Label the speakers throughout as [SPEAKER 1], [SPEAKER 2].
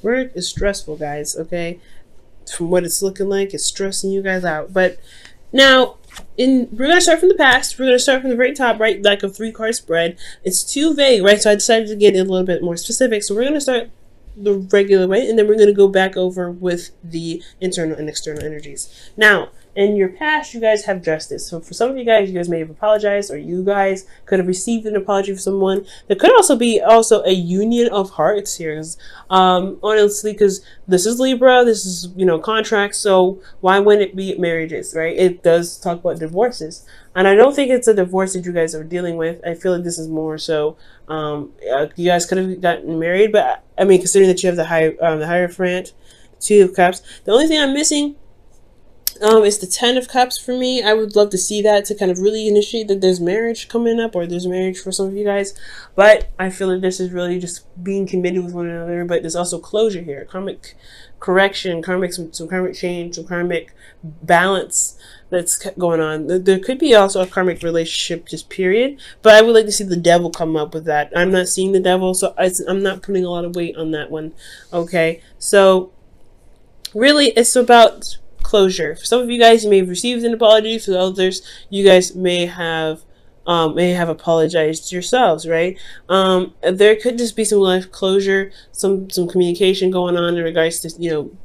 [SPEAKER 1] Work is stressful, guys, okay? From what it's looking like, it's stressing you guys out. But now, we're gonna start from the past. We're gonna start from the very top, right? Like a 3-card spread. It's too vague, right? So I decided to get a little bit more specific. So we're gonna start the regular way, and then we're gonna go back over with the internal and external energies. Now, in your past, you guys have justice. So for some of you guys may have apologized, or you guys could have received an apology from someone. There could also be a union of hearts here. Honestly, because this is Libra, this is, contracts. So why wouldn't it be marriages, right? It does talk about divorces. And I don't think it's a divorce that you guys are dealing with. I feel like this is more so, you guys could have gotten married, but I mean, considering that you have the Hierophant, 2 of Cups. The only thing I'm missing it's the 10 of Cups for me. I would love to see that to kind of really initiate that there's marriage coming up, or there's marriage for some of you guys. But I feel like this is really just being committed with one another. But there's also closure here, karmic correction, some karmic change, some karmic balance that's going on. There could be also a karmic relationship, just period. But I would like to see the devil come up with that. I'm not seeing the devil, so I'm not putting a lot of weight on that one. Okay, so really, it's about closure. For some of you guys, you may have received an apology. For the others, you guys may have apologized yourselves, right? There could just be some life closure, some communication going on in regards to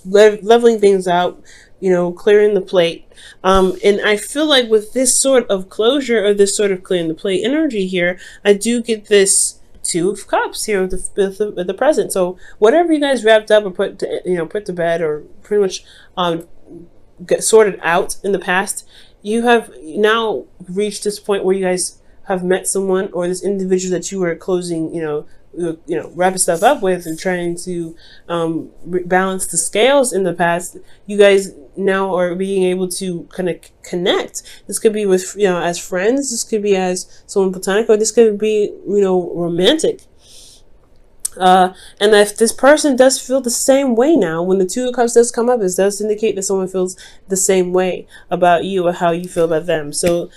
[SPEAKER 1] leveling things out, clearing the plate. And I feel like with this sort of closure, or this sort of clearing the plate energy here, I do get this 2 of Cups here with the present. So whatever you guys wrapped up or put to bed, or pretty much get sorted out in the past, you have now reached this point where you guys have met someone, or this individual that you were closing, wrapping stuff up with, and trying to balance the scales in the past. You guys now are being able to kind of connect. This could be with, as friends, this could be as someone platonic, or this could be, romantic. And if this person does feel the same way now, when the 2 of Cups does come up, it does indicate that someone feels the same way about you, or how you feel about them. So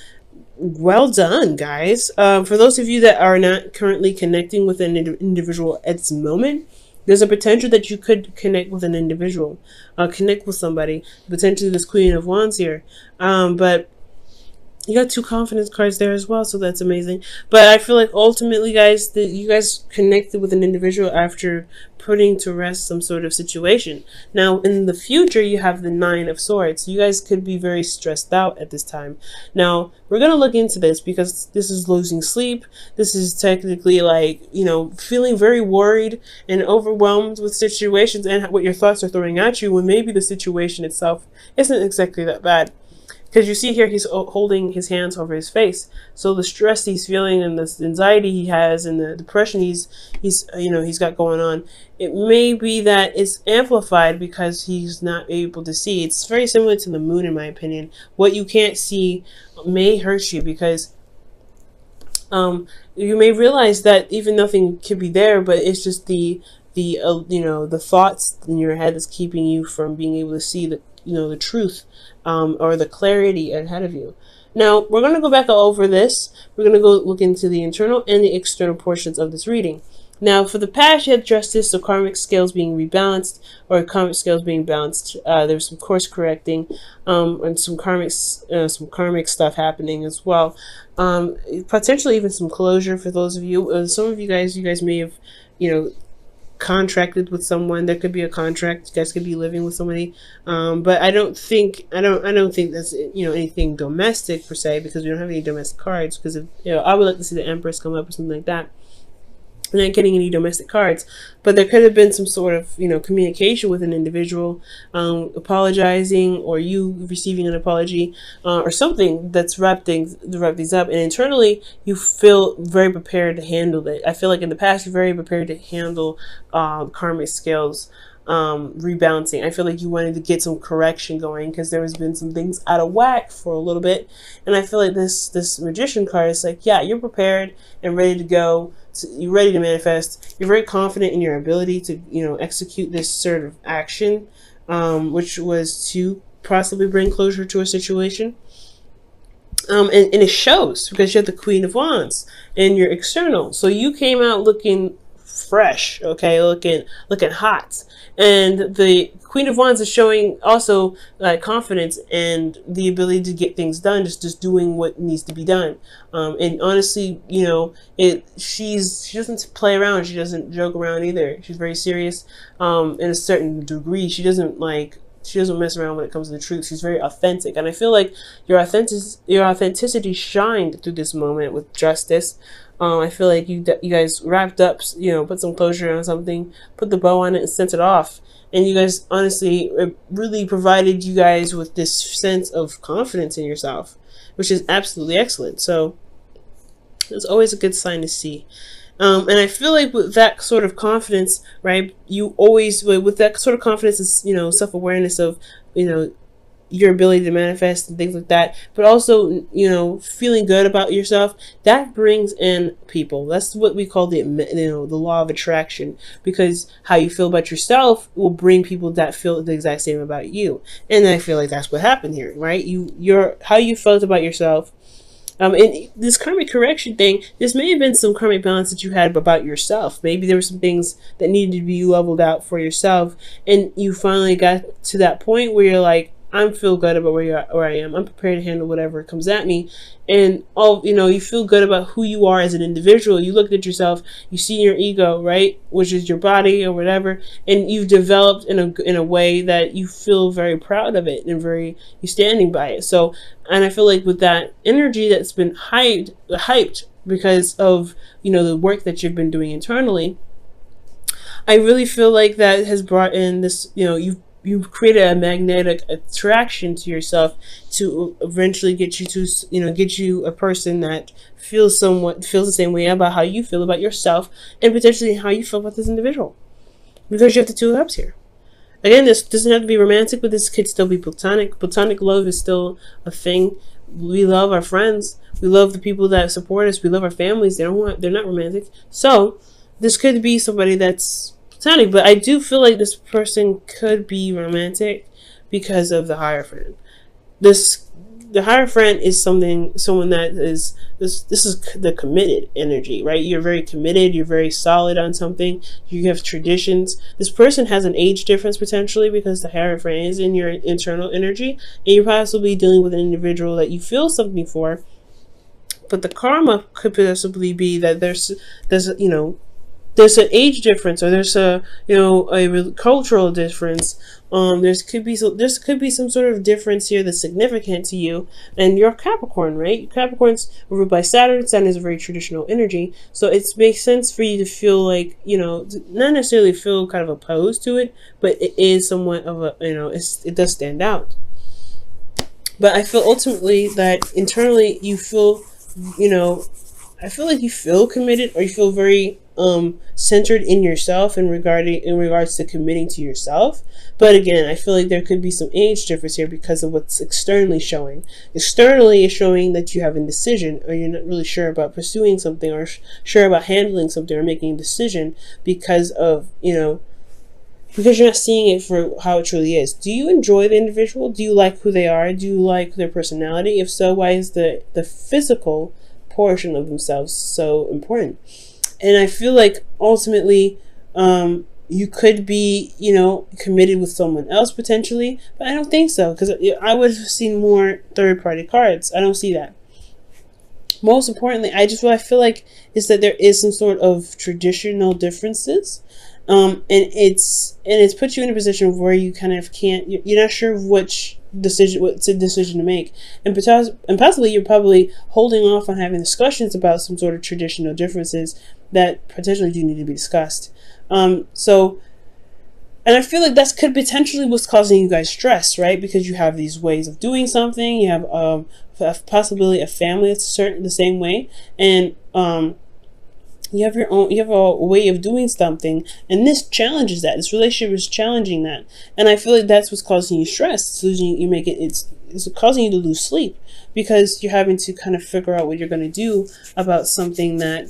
[SPEAKER 1] well done, guys. For those of you that are not currently connecting with an individual at this moment, there's a potential that you could connect with an individual, connect with somebody, potentially this Queen of Wands here. But you got 2 confidence cards there as well, so that's amazing. But I feel like ultimately, guys, that you guys connected with an individual after putting to rest some sort of situation. Now, in the future, you have the 9 of Swords. You guys could be very stressed out at this time. Now, we're going to look into this, because this is losing sleep. This is technically like, feeling very worried and overwhelmed with situations and what your thoughts are throwing at you, when maybe the situation itself isn't exactly that bad. Because you see here, he's holding his hands over his face. So the stress he's feeling, and the anxiety he has, and the depression he's got going on, it may be that it's amplified because he's not able to see. It's very similar to the moon, in my opinion. What you can't see may hurt you, because you may realize that even nothing could be there, but it's just the thoughts in your head that's keeping you from being able to see the truth, or the clarity ahead of you. Now, we're going to go back over this. We're going to go look into the internal and the external portions of this reading. Now, for the past, you had justice, so karmic scales being rebalanced, or karmic scales being balanced. There's some course correcting, and some karmic stuff happening as well. Potentially even some closure for those of you. Some of you guys may have, contracted with someone. There could be a contract. You guys could be living with somebody, but I don't think that's anything domestic per se, because we don't have any domestic cards. Because I would like to see the Empress come up or something like that. I'm not getting any domestic cards, but there could have been some sort of communication with an individual, apologizing, or you receiving an apology, or something that's wrapped these up. And internally, you feel very prepared to handle it. I feel like in the past, you're very prepared to handle karmic scales rebalancing. I feel like you wanted to get some correction going, because there has been some things out of whack for a little bit. And I feel like this Magician card is like, yeah, you're prepared and ready to go. You're ready to manifest. You're very confident in your ability to execute this sort of action, which was to possibly bring closure to a situation. And it shows, because you have the Queen of Wands in your external. So you came out looking fresh, okay, looking hot. And the Queen of Wands is showing also confidence and the ability to get things done, just doing what needs to be done. And honestly, you know, she doesn't play around, she doesn't joke around either. She's very serious in a certain degree. She doesn't mess around when it comes to the truth. She's very authentic, and I feel like your authenticity shined through this moment with justice. I feel like you guys wrapped up, you know, put some closure on something, put the bow on it, and sent it off. And you guys, honestly, it really provided you guys with this sense of confidence in yourself, which is absolutely excellent. So it's always a good sign to see. And I feel like with that sort of confidence, right, you always, with that sort of confidence, is, you know, self-awareness of, you know, your ability to manifest and things like that, but also, you know, feeling good about yourself, that brings in people. That's what we call the law of attraction, because how you feel about yourself will bring people that feel the exact same about you. And I feel like that's what happened here, right? How you felt about yourself. And this karmic correction thing, this may have been some karmic balance that you had about yourself. Maybe there were some things that needed to be leveled out for yourself, and you finally got to that point where you're like, I feel good about where I am. I'm prepared to handle whatever comes at me. And you feel good about who you are as an individual. You look at yourself, you see your ego, right? Which is your body or whatever. And you've developed in a way that you feel very proud of it and you're standing by it. So, and I feel like with that energy that's been hyped because of, you know, the work that you've been doing internally, I really feel like that has brought in this, you know, you've created a magnetic attraction to yourself to eventually get you a person that feels the same way about how you feel about yourself, and potentially how you feel about this individual, because you have the Two of Cups here. Again, this doesn't have to be romantic, but this could still be platonic. Platonic love is still a thing. We love our friends. We love the people that support us. We love our families. They're not romantic. So this could be somebody that's platonic, but I do feel like this person could be romantic because of the Hierophant. The Hierophant is someone that is this is the committed energy, right? You're very committed, you're very solid on something, you have traditions. This person has an age difference potentially, because the Hierophant is in your internal energy, and you're possibly dealing with an individual that you feel something for, but the karma could possibly be that there's there's an age difference, or there's a cultural difference. There could be some sort of difference here that's significant to you. And you're Capricorn, right? Capricorn's ruled by Saturn. Saturn is a very traditional energy, so it makes sense for you to feel like, not necessarily feel kind of opposed to it, but it is somewhat of a, it does stand out. But I feel ultimately that internally you feel, I feel like you feel committed, or you feel very centered in yourself in regards to committing to yourself. But again, I feel like there could be some age difference here because of what's externally showing. Externally is showing that you have indecision, or you're not really sure about pursuing something, or sure about handling something, or making a decision because of, because you're not seeing it for how it truly is. Do you enjoy the individual? Do you like who they are? Do you like their personality? If so, why is the physical portion of themselves so important? And I feel like ultimately you could be, committed with someone else potentially, but I don't think so, because I would have seen more third-party cards. I don't see that. Most importantly, what I feel like is that there is some sort of traditional differences, and it's put you in a position where you kind of can't. You're not sure what's a decision to make, and possibly you're probably holding off on having discussions about some sort of traditional differences that potentially do need to be discussed. And I feel like that could potentially what's causing you guys stress, right? Because you have these ways of doing something. You have possibly a family that's the same way, and you have a way of doing something, and this challenges that. This relationship is challenging that, and I feel like that's what's causing you stress. It's causing you to lose sleep, because you're having to kind of figure out what you're going to do about something that,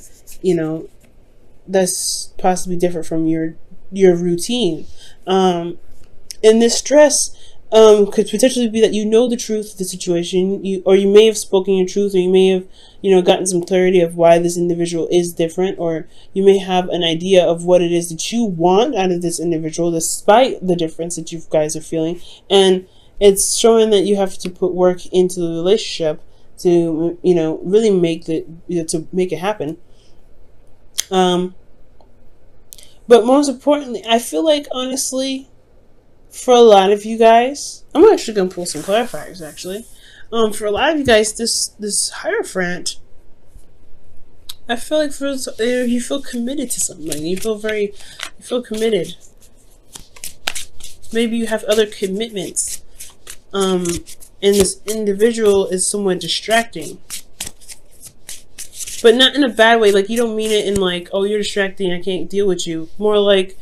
[SPEAKER 1] that's possibly different from your routine. And this stress could potentially be that you know the truth of the situation, or you may have spoken your truth, or you may have, gotten some clarity of why this individual is different, or you may have an idea of what it is that you want out of this individual, despite the difference that you guys are feeling, and it's showing that you have to put work into the relationship to, really make to make it happen. But most importantly, I feel like, honestly, for a lot of you guys, I'm actually going to pull some clarifiers, actually. For a lot of you guys, this Hierophant, I feel like you feel committed to something. You feel committed. Maybe you have other commitments. And this individual is somewhat distracting. But not in a bad way. Like, you don't mean it in like, oh, you're distracting, I can't deal with you. More like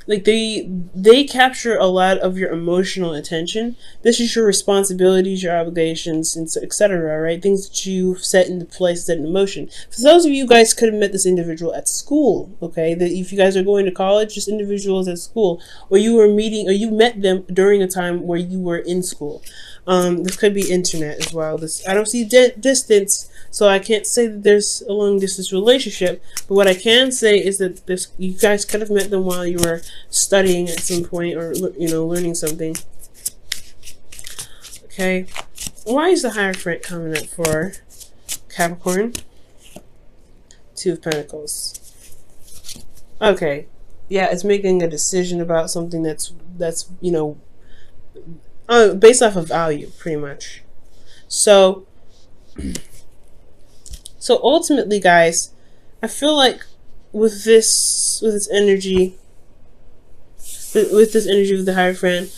[SPEAKER 1] they capture a lot of your emotional attention. This is your responsibilities, your obligations, and etc. Right? Things that you've set into place, set in motion. For those of you guys could have met this individual at school. Okay, that if you guys are going to college, this individual is at school, or you met them during a time where you were in school. This could be internet as well. I don't see distance, so I can't say that there's a long distance relationship. But what I can say is that you guys could have met them while you were studying at some point, or learning something. Okay, why is the Hierophant coming up for Capricorn? Two of Pentacles. Okay, yeah, it's making a decision about something that's based off of value, pretty much. So ultimately, guys, I feel like with this energy of the Hierophant,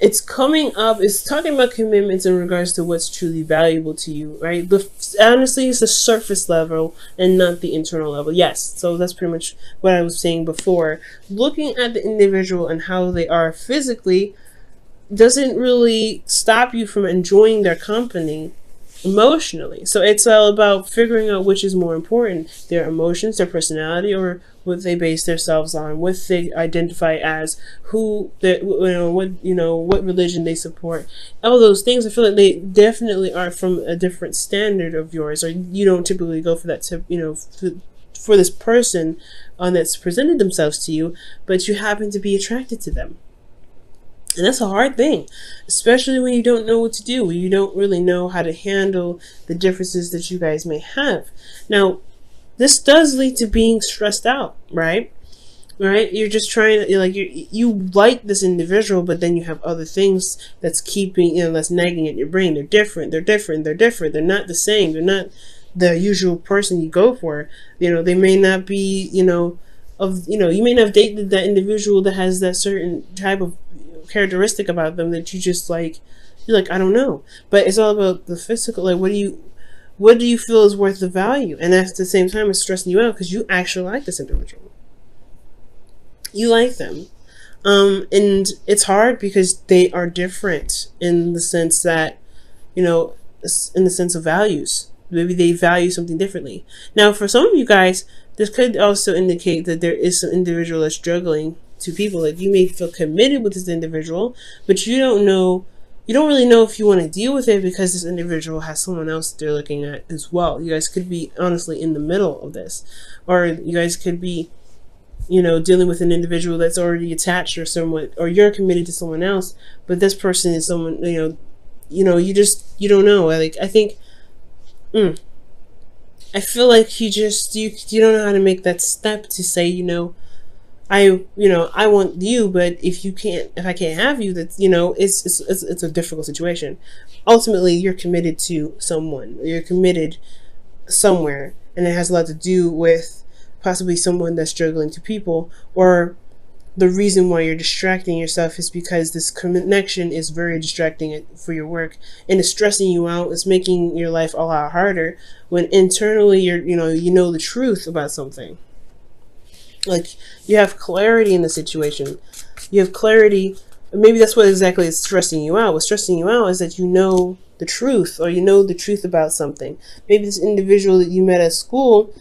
[SPEAKER 1] it's coming up, it's talking about commitments in regards to what's truly valuable to you, right? Honestly, it's the surface level and not the internal level. Yes, so that's pretty much what I was saying before. Looking at the individual and how they are physically doesn't really stop you from enjoying their company emotionally. So it's all about figuring out which is more important, their emotions, their personality, or what they base themselves on, what they identify as, what religion they support. All those things, I feel like they definitely are from a different standard of yours, or you don't typically go for that for this person that's presented themselves to you, but you happen to be attracted to them. And that's a hard thing, especially when you don't know what to do, when you don't really know how to handle the differences that you guys may have. Now, this does lead to being stressed out, right? Right? You're just trying to, you like this individual, but then you have other things that's that's nagging at your brain. They're different. They're not the same. They're not the usual person you go for. They may not be, you may not have dated that individual that has that certain type of characteristic about them that you just you're like, I don't know. But it's all about the physical. Like, what do you feel is worth the value? And at the same time, it's stressing you out because you actually like this individual. You like them. And it's hard because they are different in the sense that, in the sense of values. Maybe they value something differently. Now, for some of you guys, this could also indicate that there is some individual that's struggling to people. Like, you may feel committed with this individual, but you don't really know if you want to deal with it because this individual has someone else they're looking at as well. You guys could be honestly in the middle of this, or you guys could be dealing with an individual that's already attached or someone, or you're committed to someone else, but this person is someone you don't know. Like, I think I feel like you don't know how to make that step to say, I want you, but if I can't have you, that's, it's a difficult situation. Ultimately, you're committed to someone. You're committed somewhere, and it has a lot to do with possibly someone that's struggling to people, or the reason why you're distracting yourself is because this connection is very distracting for your work, and it's stressing you out. It's making your life a lot harder when internally you know the truth about something. Like, you have clarity in the situation. You have clarity. Maybe that's what exactly is stressing you out. What's stressing you out is that you know the truth, or you know the truth about something. Maybe this individual that you met at school,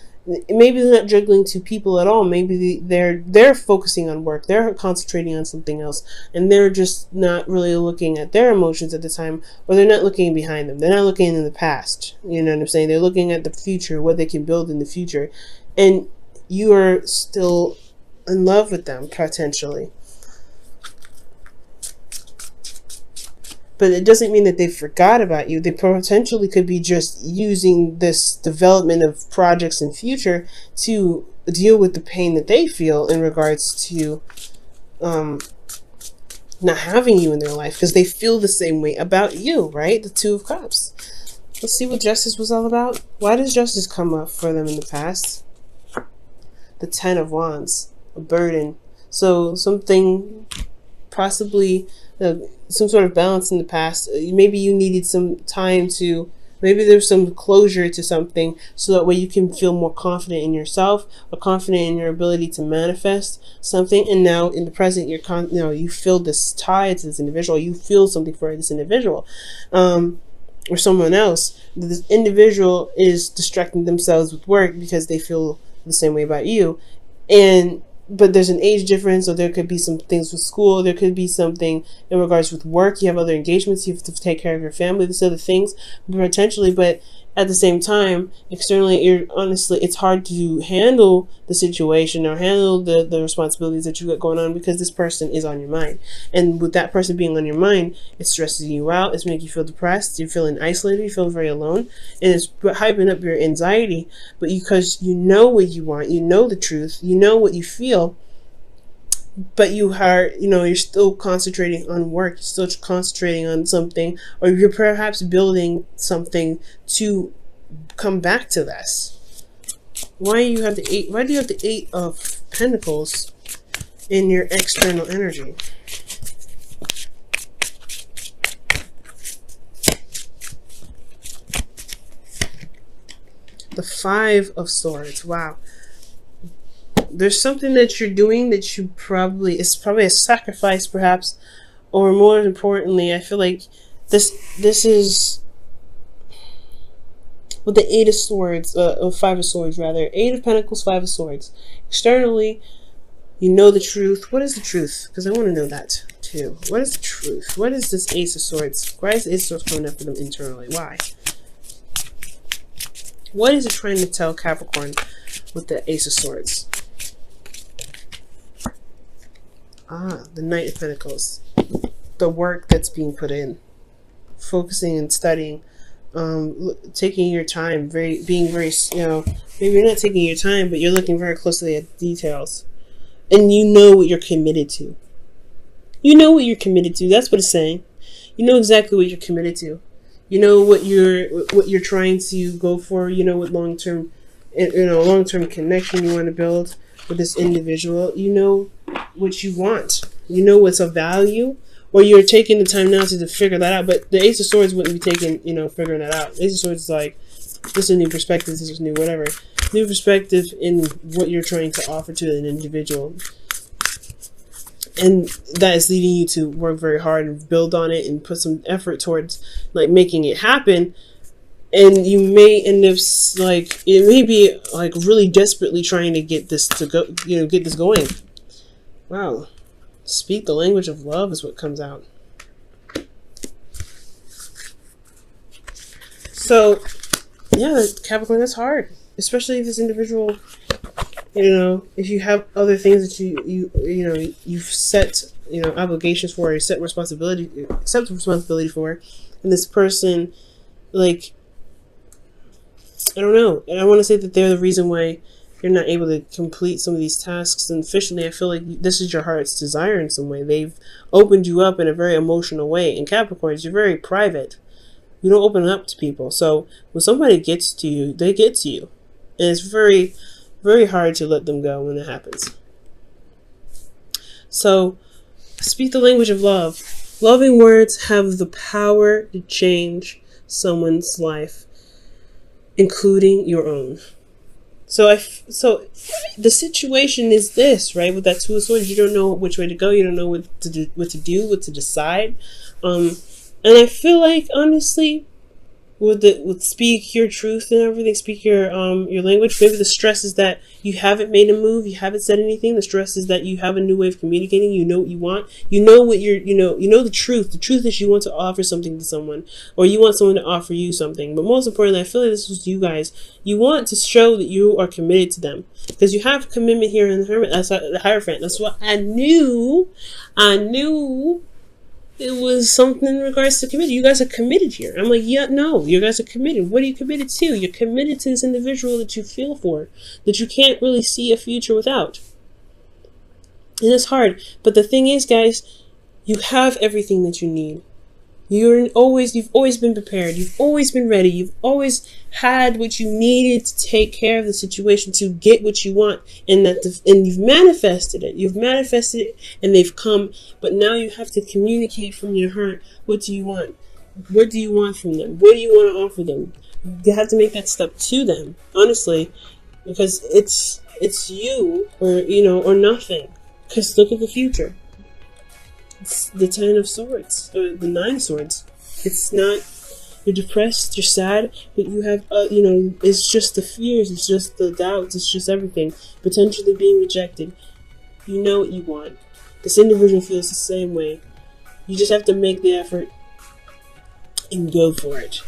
[SPEAKER 1] maybe they're not juggling two people at all. Maybe they're focusing on work. They're concentrating on something else, and they're just not really looking at their emotions at the time, or they're not looking behind them. They're not looking in the past. You know what I'm saying? They're looking at the future, what they can build in the future, and you are still in love with them potentially. But it doesn't mean that they forgot about you. They potentially could be just using this development of projects in future to deal with the pain that they feel in regards to not having you in their life, because they feel the same way about you, right? The Two of Cups. Let's see what justice was all about. Why does justice come up for them in the past? The Ten of Wands, a burden. So something possibly some sort of balance in the past. Maybe you needed some time to, maybe there's some closure to something, so that way you can feel more confident in yourself, or confident in your ability to manifest something. And now in the present, you feel this tie to this individual. You feel something for this individual, or someone else. This individual is distracting themselves with work because they feel the same way about you, but there's an age difference, or there could be some things with school, there could be something in regards with work, you have other engagements, you have to take care of your family, these other things potentially. But at the same time, externally, honestly, it's hard to handle the situation or handle the responsibilities that you got going on, because this person is on your mind. And with that person being on your mind, it stresses you out, it's making you feel depressed, you're feeling isolated, you feel very alone, and it's hyping up your anxiety. But because you know what you want, you know the truth, you know what you feel, but you're still concentrating on work, you're still concentrating on something, or you're perhaps building something to come back to this. Why do you have the Eight of Pentacles in your external energy? The Five of Swords. Wow. There's something that you're doing that it's probably a sacrifice, perhaps, or more importantly, I feel like this is with the Eight of Swords, Five of Swords rather. Eight of Pentacles, Five of Swords. Externally, you know the truth. What is the truth? Because I want to know that too. What is the truth? What is this Ace of Swords? Why is the Ace of Swords coming up for them internally? Why? What is it trying to tell Capricorn with the Ace of Swords? The Knight of Pentacles. The work that's being put in. Focusing and studying. Taking your time. Being very, maybe you're not taking your time, but you're looking very closely at details. And you know what you're committed to. You know what you're committed to. That's what it's saying. You know exactly what you're committed to. You know what you're trying to go for. You know what long-term connection you want to build with this individual. You know what you want. You know what's of value, or you're taking the time now to figure that out. But the Ace of Swords wouldn't be taking, figuring that out. Ace of Swords is like, this is a new perspective, this is new whatever. New perspective in what you're trying to offer to an individual. And that is leading you to work very hard and build on it and put some effort towards making it happen. And you may end up it may be really desperately trying to get this to go, get this going. Wow. Speak the language of love is what comes out. So, yeah, Capricorn, that's hard. Especially if this individual, if you have other things that you've set, obligations for, or you accept responsibility for, and this person, I don't know. And I want to say that they're the reason why you're not able to complete some of these tasks. And officially, I feel like this is your heart's desire in some way. They've opened you up in a very emotional way. And Capricorns, you're very private. You don't open up to people. So when somebody gets to you, they get to you. And it's very, very hard to let them go when it happens. So speak the language of love. Loving words have the power to change someone's life, including your own. So the situation is this, right? With that Two of Swords, you don't know which way to go. You don't know what to do, what to decide. And I feel like, honestly, would speak your truth and everything, speak your language. Maybe the stress is that you haven't made a move, you haven't said anything. The stress is that you have a new way of communicating. You know what you want. You know what you know the truth. The truth is you want to offer something to someone, or you want someone to offer you something. But most importantly, I feel like this was you guys. You want to show that you are committed to them because you have commitment here in the Hermit. That's the Hierophant. That's what I knew. I knew. It was something in regards to committed. You guys are committed here. I'm like, yeah, no, you guys are committed. What are you committed to? You're committed to this individual that you feel for, that you can't really see a future without. And it's hard. But the thing is, guys, you have everything that you need. You've always been prepared. You've always been ready. You've always had what you needed to take care of the situation, to get what you want, and you've manifested it. You've manifested it, and they've come. But now you have to communicate from your heart. What do you want? What do you want from them? What do you want to offer them? You have to make that step to them, honestly, because it's you or nothing. Because look at the future. It's the 10 of Swords, or the 9 Swords. It's not, you're depressed, you're sad, but you have, it's just the fears, it's just the doubts, it's just everything. Potentially being rejected. You know what you want. This individual feels the same way. You just have to make the effort and go for it.